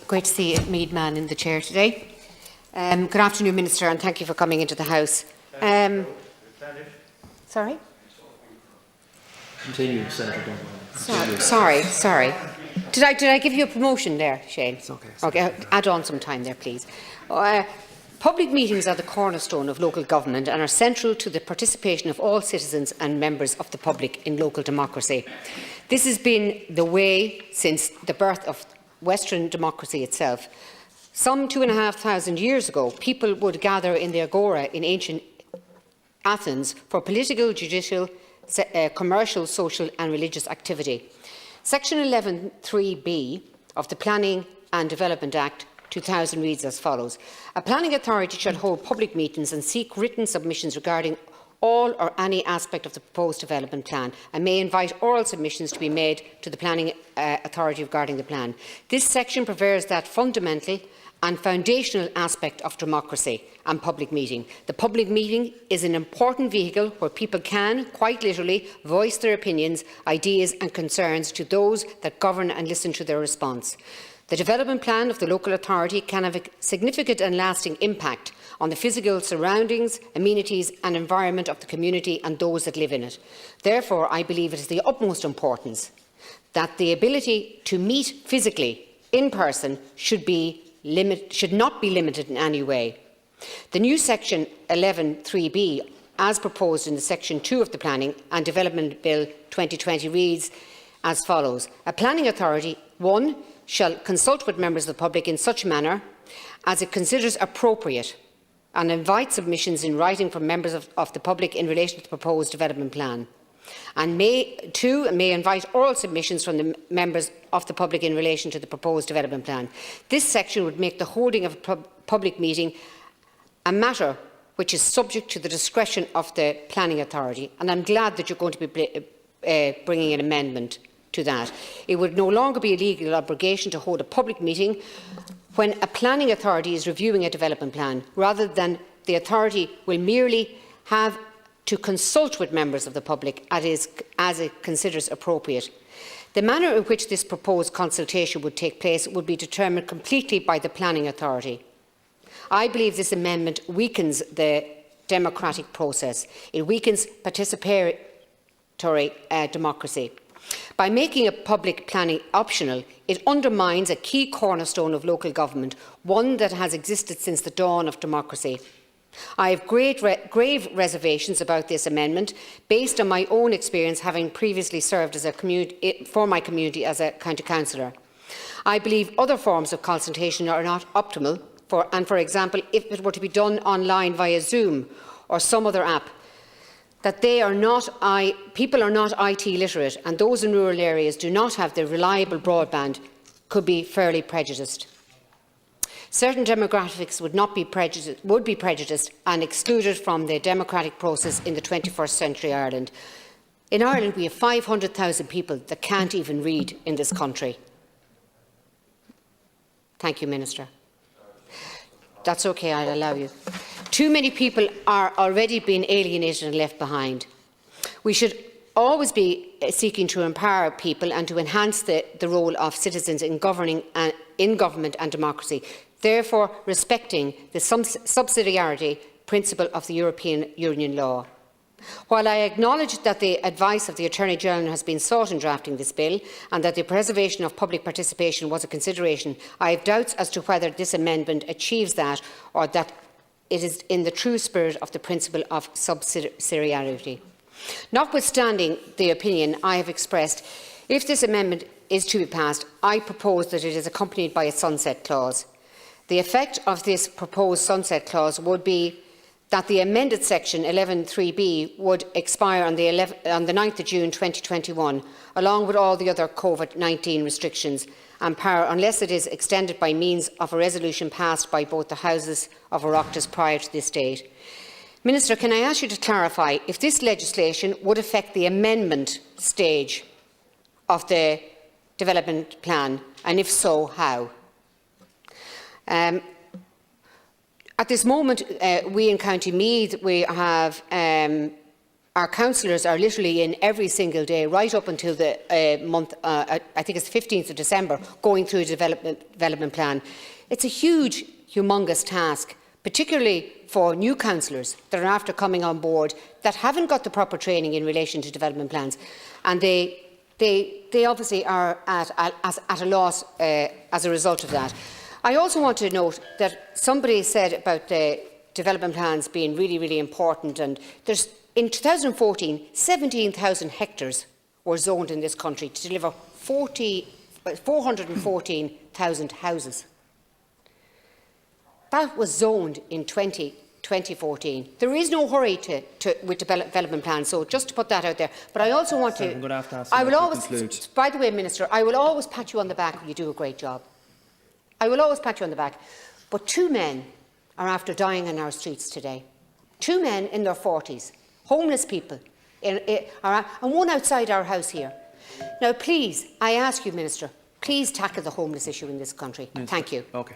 Great to see Mead Man in the chair today. Good afternoon, Minister, and thank you for coming into the House. Sorry? Continue, Senator Dunn. Sorry. Did I give you a promotion there, Shane? It's okay. Okay, add on some time there, please. Public meetings are the cornerstone of local government and are central to the participation of all citizens and members of the public in local democracy. This has been the way since the birth of Western democracy itself. Some 2,500 years ago, people would gather in the Agora in ancient Athens for political, judicial, commercial, social and religious activity. Section 11(3)(b) of the Planning and Development Act 2000 reads as follows. A planning authority shall hold public meetings and seek written submissions regarding all or any aspect of the proposed development plan and may invite oral submissions to be made to the planning authority regarding the plan. This section prefers that fundamental and foundational aspect of democracy and public meeting. The public meeting is an important vehicle where people can, quite literally, voice their opinions, ideas and concerns to those that govern and listen to their response. The development plan of the local authority can have a significant and lasting impact on the physical surroundings, amenities and environment of the community and those that live in it. Therefore, I believe it is the utmost importance that the ability to meet physically in person should not be limited in any way. The new section 11(3)(b), as proposed in the section 2 of the Planning and Development Bill 2020 reads as follows. A planning authority, 1, shall consult with members of the public in such manner as it considers appropriate and invite submissions in writing from members of the public in relation to the proposed development plan. And may invite oral submissions from the members of the public in relation to the proposed development plan. This section would make the holding of a public meeting a matter which is subject to the discretion of the planning authority, and I'm glad that you're going to be bringing an amendment to that. It would no longer be a legal obligation to hold a public meeting when a planning authority is reviewing a development plan. Rather than the authority will merely have to consult with members of the public as it considers appropriate. The manner in which this proposed consultation would take place would be determined completely by the planning authority. I believe this amendment weakens the democratic process. It weakens participatory democracy. By making a public planning optional, it undermines a key cornerstone of local government, one that has existed since the dawn of democracy. I have grave reservations about this amendment, based on my own experience having previously served as for my community as a county councillor. I believe other forms of consultation are not optimal, for example, if it were to be done online via Zoom or some other app, that people are not IT literate and those in rural areas do not have the reliable broadband could be fairly prejudiced. Certain demographics would be prejudiced and excluded from the democratic process in the 21st century Ireland. In Ireland, we have 500,000 people that can't even read in this country. Thank you, Minister. That's okay, I'll allow you. Too many people are already being alienated and left behind. We should always be seeking to empower people and to enhance the role of citizens in government and democracy, therefore respecting the subsidiarity principle of the European Union law. While I acknowledge that the advice of the Attorney-General has been sought in drafting this bill and that the preservation of public participation was a consideration, I have doubts as to whether this amendment achieves that or that it is in the true spirit of the principle of subsidiarity. Notwithstanding the opinion I have expressed, if this amendment is to be passed, I propose that it is accompanied by a sunset clause. The effect of this proposed sunset clause would be that the amended section 11(3)(b) would expire on the 9th of June 2021, along with all the other COVID-19 restrictions and power, unless it is extended by means of a resolution passed by both the Houses of Oireachtas prior to this date. Minister, can I ask you to clarify if this legislation would affect the amendment stage of the development plan, and if so, how? At this moment, we in County Meath, we have our councillors are literally in every single day, right up until the month, I think it's the 15th of December, going through a development plan. It's a huge, humongous task, particularly for new councillors that are after coming on board that haven't got the proper training in relation to development plans, and they obviously are at a loss as a result of that. I also want to note that somebody said about the development plans being really, really important, and in 2014, 17,000 hectares were zoned in this country to deliver 414,000 houses. That was zoned in 2014. There is no hurry with development plans, so just to put that out there. But I also want to... I'm going to have to ask you to conclude. By the way, Minister, I will always pat you on the back when you do a great job. I will always pat you on the back. But 2 men are after dying in our streets today. 2 men in their 40s, homeless people, and one outside our house here. Now, please, I ask you, Minister, please tackle the homeless issue in this country. Minister. Thank you. Okay.